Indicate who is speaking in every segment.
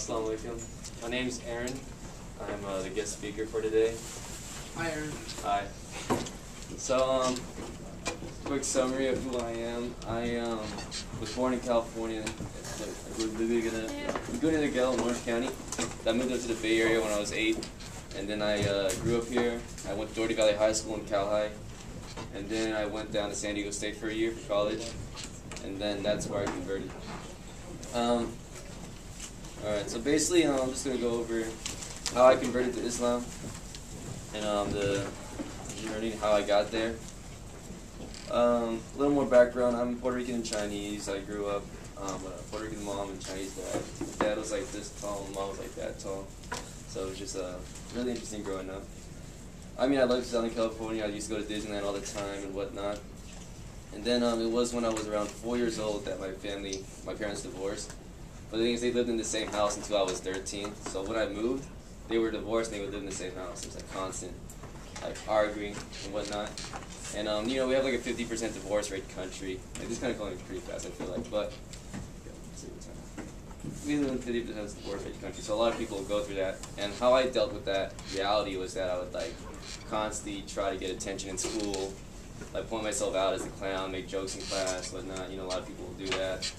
Speaker 1: Assalamu alaikum. My name's Aaron. I'm the guest speaker for today.
Speaker 2: Hi, Aaron.
Speaker 1: Hi. So, quick summary of who I am. I was born in California. I grew in the Gale, Orange County. I moved up to the Bay Area when I was 8. And then I grew up here. I went to Doherty Valley High School in Cal High. And then I went down to San Diego State for a year for college. And then that's where I converted. Alright, so basically I'm just going to go over how I converted to Islam and the journey, how I got there. A little more background. I'm Puerto Rican and Chinese. I grew up with a Puerto Rican mom and Chinese dad. My dad was like this tall and mom was like that tall. So it was just really interesting growing up. I mean, I lived Southern California. I used to go to Disneyland all the time and whatnot. And then it was when I was around 4 years old that my parents divorced. But the thing is, they lived in the same house until I was 13. So when I moved, they were divorced and they would live in the same house. It was like constant, like arguing and whatnot. And you know, we have like a 50% divorce rate country. Like, this kind of going pretty fast, I feel like. But we live in 50% divorce rate country, so a lot of people go through that. And how I dealt with that reality was that I would like constantly try to get attention in school, like point myself out as a clown, make jokes in class, whatnot. You know, a lot of people will do that.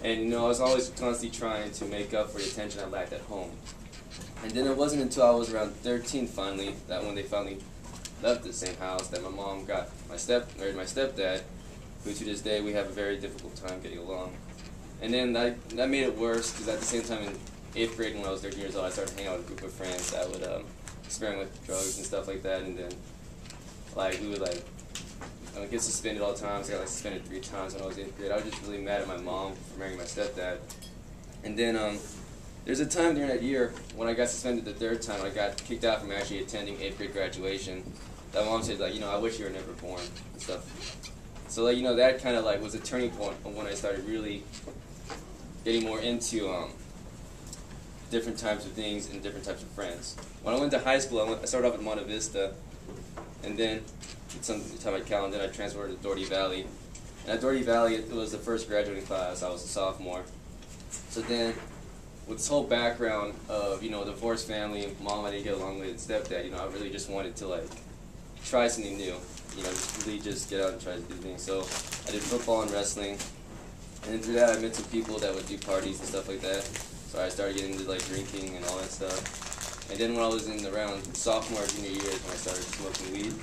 Speaker 1: And you know, I was always constantly trying to make up for the attention I lacked at home. And then it wasn't until I was around 13 finally, that when they finally left the same house, that my mom got married my stepdad, who to this day we have a very difficult time getting along. And then that made it worse, because at the same time in 8th grade when I was 13 years old, I started hanging out with a group of friends that would experiment with drugs and stuff like that, and then like we would like get suspended all the time. So I got like suspended 3 times when I was in 8th grade. I was just really mad at my mom for marrying my stepdad. And then there's a time during that year when I got suspended the 3rd time. I got kicked out from actually attending 8th grade graduation. That mom said like, you know, I wish you were never born and stuff. So like, you know, that kind of like was a turning point when I started really getting more into different types of things and different types of friends. When I went to high school, I started off at Monte Vista, and then some time at Cal, and then I transferred to Doherty Valley. And at Doherty Valley, it was the first graduating class. I was a sophomore. So then, with this whole background of, you know, divorced family, mom I didn't get along with, and stepdad, you know, I really just wanted to like try something new. You know, just really just get out and try to do things. So I did football and wrestling, and then through that I met some people that would do parties and stuff like that. So I started getting into like drinking and all that stuff. And then when I was in around sophomore, junior year is when I started smoking weed.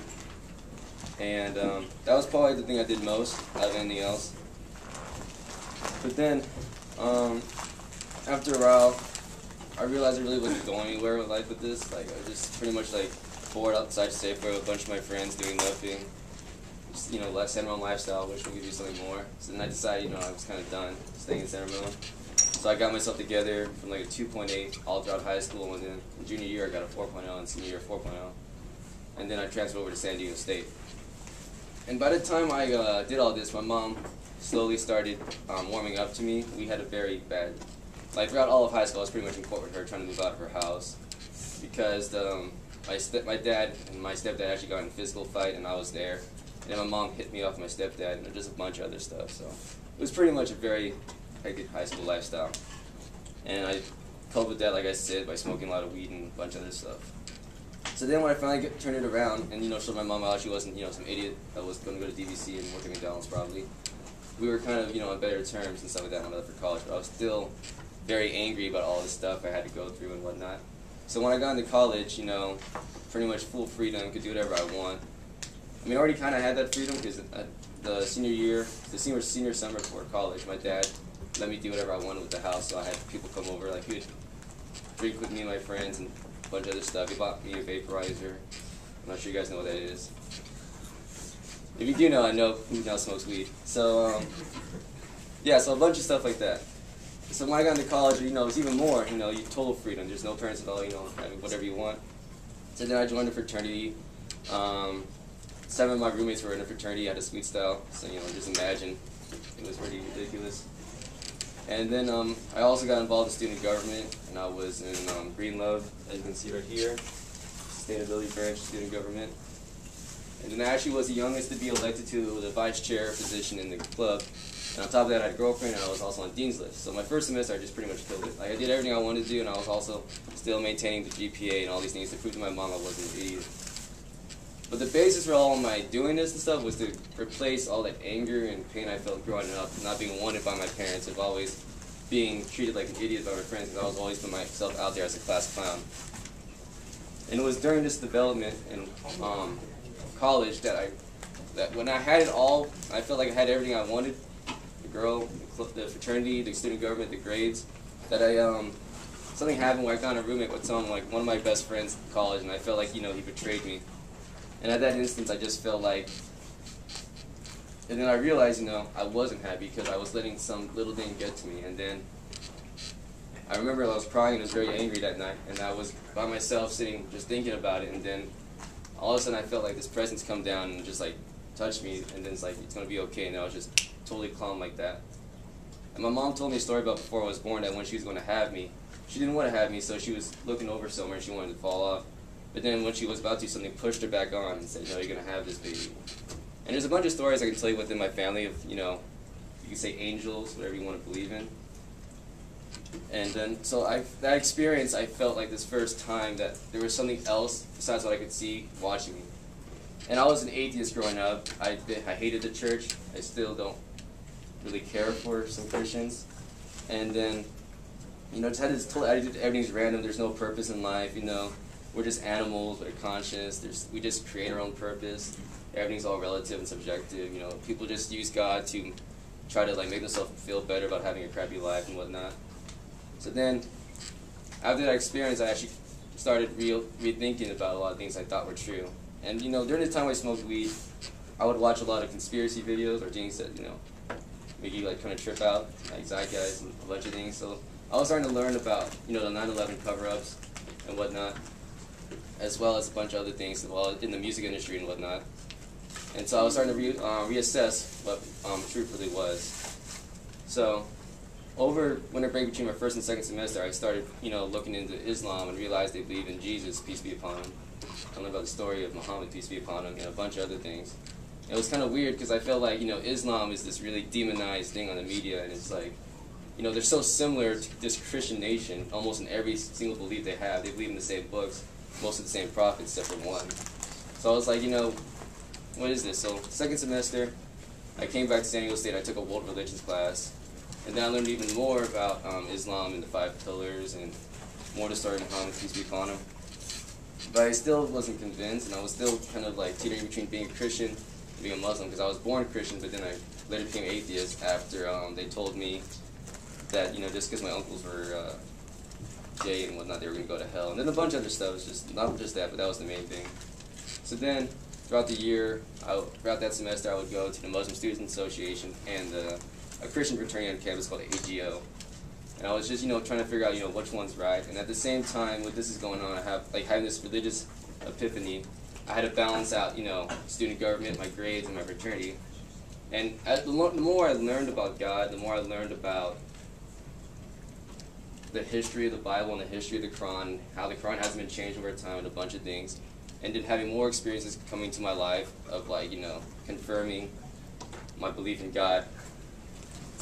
Speaker 1: And that was probably the thing I did most out of anything else. But then, after a while, I realized I really wasn't going anywhere with life with this. Like, I was just pretty much like bored outside Safeway with a bunch of my friends doing nothing. Just, you know, San Ramon lifestyle, wish we could do something more. So then I decided, you know, I was kind of done staying in San Ramon. So I got myself together from like a 2.8 all throughout high school, and then in junior year I got a 4.0, and senior year 4.0. And then I transferred over to San Diego State. And by the time I did all this, my mom slowly started warming up to me. We had a very bad, like throughout all of high school, I was pretty much in court with her trying to move out of her house because my dad and my stepdad actually got in a physical fight, and I was there. And then my mom hit me off my stepdad, and just a bunch of other stuff. So it was pretty much a very hectic high school lifestyle. And I coped with that, like I said, by smoking a lot of weed and a bunch of other stuff. So then when I finally turned it around and, you know, showed my mom how she wasn't, you know, some idiot that was going to go to DVC and work at McDonald's probably, we were kind of, you know, on better terms and stuff like that when I left for college. But I was still very angry about all this stuff I had to go through and whatnot. So when I got into college, you know, pretty much full freedom, could do whatever I want. I mean, I already kind of had that freedom because the senior summer before college, my dad let me do whatever I wanted with the house. So I had people come over, like he would drink with me and my friends and a bunch of other stuff. He bought me a vaporizer. I'm not sure you guys know what that is. If you do know, I know who now smokes weed. So yeah, so a bunch of stuff like that. So when I got into college, you know, it was even more, you know, you total freedom. There's no parents at all, you know, having whatever you want. So then I joined a fraternity. 7 of my roommates were in a fraternity. I had a sweet style, so, you know, just imagine. It was pretty ridiculous. And then I also got involved in student government, and I was in Green Love, as you can see right here, sustainability branch, student government. And then I actually was the youngest to be elected to the vice chair position in the club. And on top of that, I had a girlfriend, and I was also on Dean's List. So my first semester, I just pretty much killed it. Like, I did everything I wanted to do, and I was also still maintaining the GPA and all these things to prove to my mom I wasn't an idiot. But the basis for all of my doing this and stuff was to replace all that anger and pain I felt growing up, not being wanted by my parents, of always being treated like an idiot by my friends, because I was always putting myself out there as a class clown. And it was during this development in college that when I had it all, I felt like I had everything I wanted: the girl, the fraternity, the student government, the grades. That something happened where I got in a roommate with someone, like one of my best friends in college, and I felt like, he betrayed me. And at that instance, I just felt like, and then I realized, I wasn't happy because I was letting some little thing get to me. And then I remember I was crying and I was very angry that night, and I was by myself sitting just thinking about it, and then all of a sudden I felt like this presence come down and just like touch me, and then it's like, it's going to be okay, and I was just totally calm like that. And my mom told me a story about before I was born, that when she was going to have me, she didn't want to have me, so she was looking over somewhere and she wanted to fall off. But then when she was about to, something pushed her back on and said, no, you're going to have this baby. And there's a bunch of stories I can tell you within my family of, you can say angels, whatever you want to believe in. And then, so that experience, I felt like this first time that there was something else besides what I could see watching me. And I was an atheist growing up. I hated the church. I still don't really care for some Christians. And then, just had this total attitude, everything's random, there's no purpose in life, we're just animals with a conscience, we just create our own purpose, everything's all relative and subjective, people just use God to try to make themselves feel better about having a crappy life and whatnot. So then, after that experience, I actually started rethinking about a lot of things I thought were true. And during the time I smoked weed, I would watch a lot of conspiracy videos or things that, make you kind of trip out, like zeitgeist and a bunch of things. So I was starting to learn about, the 9/11 cover-ups and whatnot, as well as a bunch of other things, in the music industry and whatnot. And so I was starting to reassess what truth really was. So over winter break between my first and second semester, I started, looking into Islam and realized they believe in Jesus, peace be upon him. I learned about the story of Muhammad, peace be upon him, and a bunch of other things. It was kind of weird because I felt like, Islam is this really demonized thing on the media, and it's like, they're so similar to this Christian nation, almost in every single belief they have. They believe in the same books, most of the same prophets, except for one. So I was like, what is this? So second semester, I came back to San Diego State. I took a world religions class, and then I learned even more about Islam and the 5 pillars, and more to story of Muhammad, peace be upon him. But I still wasn't convinced, and I was still kind of teetering between being a Christian and being a Muslim, because I was born Christian, but then I later became atheist after they told me that, just because my uncles were gay and whatnot, they were going to go to hell. And then a bunch of other stuff. It was just, not just that, but that was the main thing. So then, throughout the year, throughout that semester, I would go to the Muslim Students Association and a Christian fraternity on campus called AGO. And I was just, trying to figure out, which one's right. And at the same time, when this is going on, I have, having this religious epiphany, I had to balance out, student government, my grades, and my fraternity. And the more I learned about God, the more I learned about the history of the Bible and the history of the Quran, how the Quran hasn't been changed over time, and a bunch of things. And then having more experiences coming to my life of, confirming my belief in God.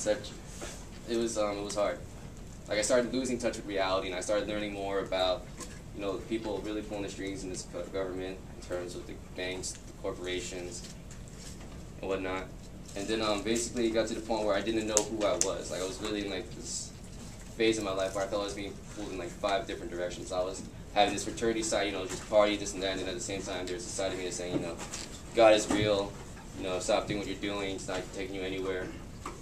Speaker 1: It was hard. I started losing touch with reality, and I started learning more about, the people really pulling the strings in this government in terms of the banks, the corporations, and whatnot. And then basically it got to the point where I didn't know who I was. I was really in this phase in my life where I felt I was being pulled in 5 different directions. I was having this fraternity side, just party, this and that, and then at the same time there's a side of me that's saying, God is real, stop doing what you're doing, it's not taking you anywhere.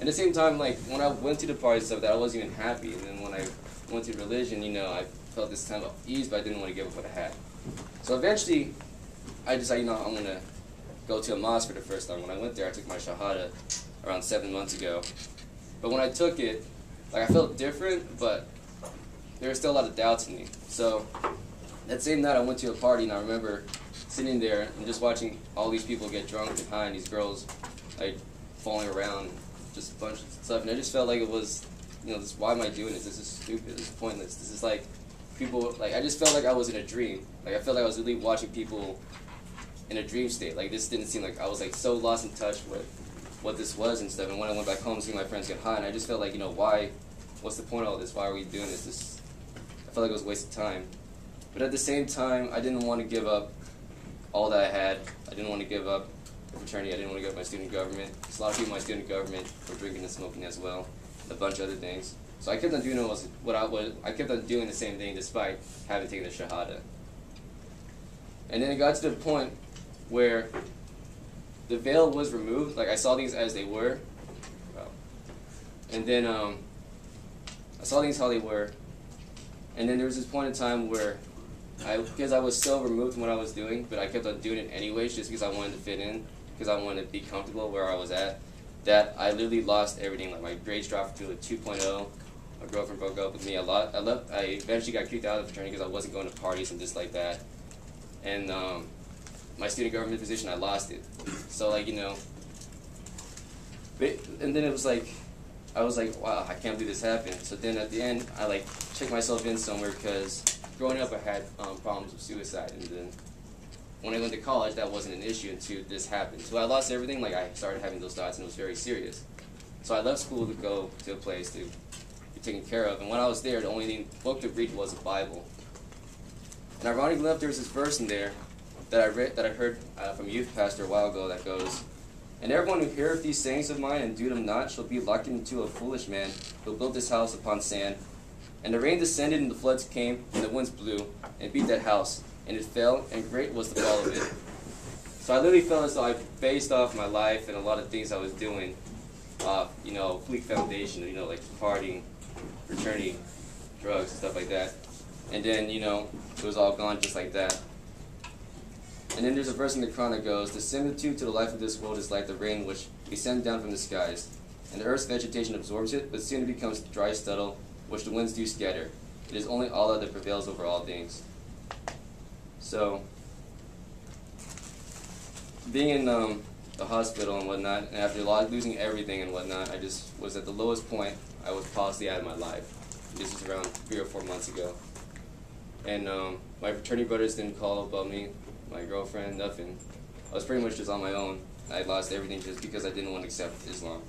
Speaker 1: At the same time, when I went to the party and stuff, that I wasn't even happy. And then when I went to religion, I felt this kind of ease, but I didn't want to give up what I had. So eventually, I decided, I'm going to go to a mosque for the first time. When I went there, I took my Shahada around 7 months ago. But when I took it, I felt different, but there were still a lot of doubts in me. So that same night, I went to a party, and I remember sitting there and just watching all these people get drunk and high, and these girls, falling around, just a bunch of stuff. And I just felt like it was, why am I doing this? This is stupid. This is pointless. This is people, I just felt like I was in a dream. I felt like I was really watching people in a dream state. This didn't seem like I was so lost in touch with what this was and stuff. And when I went back home, seeing my friends get high, and I just felt like, you know, why? What's the point of all this? Why are we doing this? I felt like it was a waste of time. But at the same time, I didn't want to give up all that I had. I didn't want to give up the fraternity. I didn't want to give up my student government. Because a lot of people in my student government were drinking and smoking as well, and a bunch of other things. So I kept on doing I kept on doing the same thing despite having taken the Shahada. And then it got to the point where the veil was removed. Like, I saw things as they were. Wow. And then I saw things how they were. And then there was this point in time where because I was so removed from what I was doing, but I kept on doing it anyways just because I wanted to fit in, because I wanted to be comfortable where I was at, that I literally lost everything. Like, my grades dropped to a 2.0. My girlfriend broke up with me a lot. I eventually got kicked out of the fraternity because I wasn't going to parties and just like that. And my student government position, I lost it. So, like, you know, and then it was like, I was like, wow, I can't believe this happened. So then at the end, I like checked myself in somewhere because growing up I had problems with suicide. And then when I went to college, that wasn't an issue until this happened. So I lost everything. Like, I started having those thoughts and it was very serious. So I left school to go to a place to be taken care of. And when I was there, the only book to read was the Bible. And ironically enough, there was this verse in there that I heard from a youth pastor a while ago that goes, "And everyone who heareth these sayings of mine and do them not shall be likened unto a foolish man who built his house upon sand. And the rain descended, and the floods came, and the winds blew, and beat that house, and it fell, and great was the fall of it." So I literally felt as though I based off my life and a lot of things I was doing off, you know, weak foundation, you know, like partying, fraternity, drugs, and stuff like that. And then, you know, it was all gone just like that. And then there's a verse in the Quran that goes, "The similitude to the life of this world is like the rain which descends down from the skies, and the earth's vegetation absorbs it, but soon it becomes dry stubble, which the winds do scatter. It is only Allah that prevails over all things." So, being in the hospital and whatnot, and after losing everything and whatnot, I just was at the lowest point I was possibly at in my life. This was around 3 or 4 months ago. And my fraternity brothers didn't call about me, my girlfriend, nothing. I was pretty much just on my own. I lost everything just because I didn't want to accept Islam.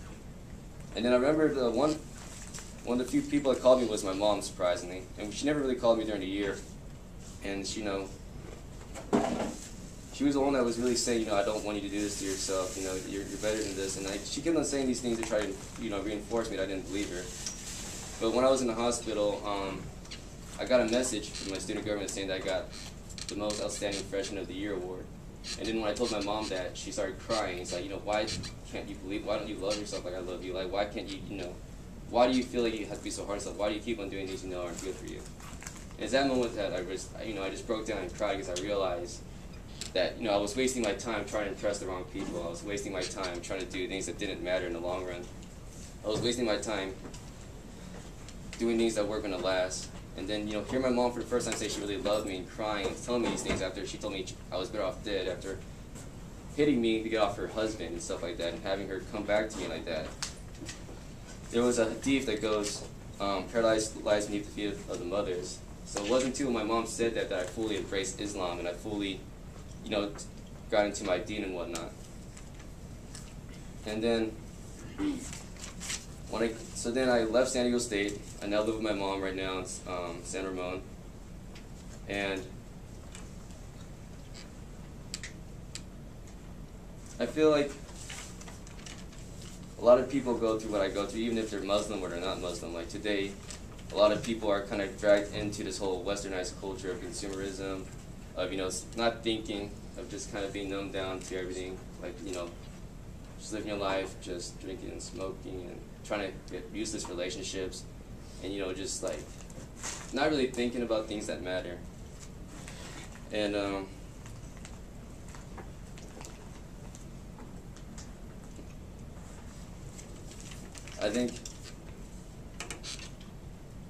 Speaker 1: And then I remember one of the few people that called me was my mom, surprisingly. And she never really called me during the year. And she, you know, she was the one that was really saying, you know, "I don't want you to do this to yourself. You know, you're better than this." And she kept on saying these things to try to, you know, reinforce me that I didn't believe her. But when I was in the hospital, I got a message from my student government saying that I got the most outstanding freshman of the year award. And then when I told my mom that, she started crying. It's like, you know, why can't you believe? Why don't you love yourself like I love you? Like, why can't you, you know, why do you feel like you have to be so hard on yourself? Why do you keep on doing things you know aren't good for you? And it's that moment that I just broke down and cried because I realized that, you know, I was wasting my time trying to impress the wrong people. I was wasting my time trying to do things that didn't matter in the long run. I was wasting my time doing things that weren't going to last. And then, you know, hear my mom for the first time say she really loved me and crying and telling me these things after she told me I was better off dead, after hitting me to get off her husband and stuff like that, and having her come back to me like that. There was a hadith that goes, "Paradise lies beneath the feet of the mothers." So it wasn't until my mom said that I fully embraced Islam and I fully, you know, got into my deen and whatnot. And then so then I left San Diego State. I now live with my mom right now in San Ramon. And I feel like a lot of people go through what I go through, even if they're Muslim or they're not Muslim. Like today, a lot of people are kind of dragged into this whole westernized culture of consumerism, of, you know, not thinking, of just kind of being numbed down to everything. Like, you know, just living your life, just drinking and smoking and trying to get useless relationships, and, you know, just like not really thinking about things that matter. And I think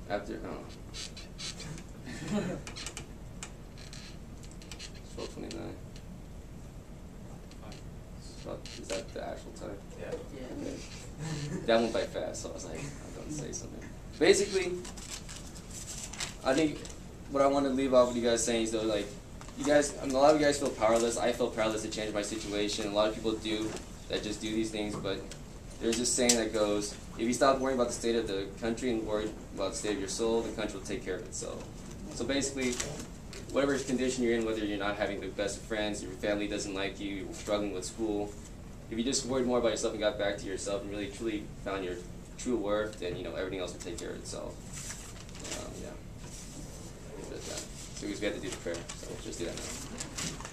Speaker 1: after 12:29. Is that the actual time?
Speaker 2: Yeah.
Speaker 1: Okay. That went by fast, so I was like, I'm going to say something. Basically, I think what I want to leave off with you guys saying is, though, like, you guys, I mean, a lot of you guys feel powerless. I feel powerless to change my situation. A lot of people do that just do these things, but there's this saying that goes, if you stop worrying about the state of the country and worry about the state of your soul, the country will take care of itself. So basically, whatever condition you're in, whether you're not having the best of friends, your family doesn't like you, you're struggling with school, if you just worried more about yourself and got back to yourself and really truly found your true worth, then everything else will take care of itself. Yeah. Leave it at that. So we have to do the prayer, so let's just do that now.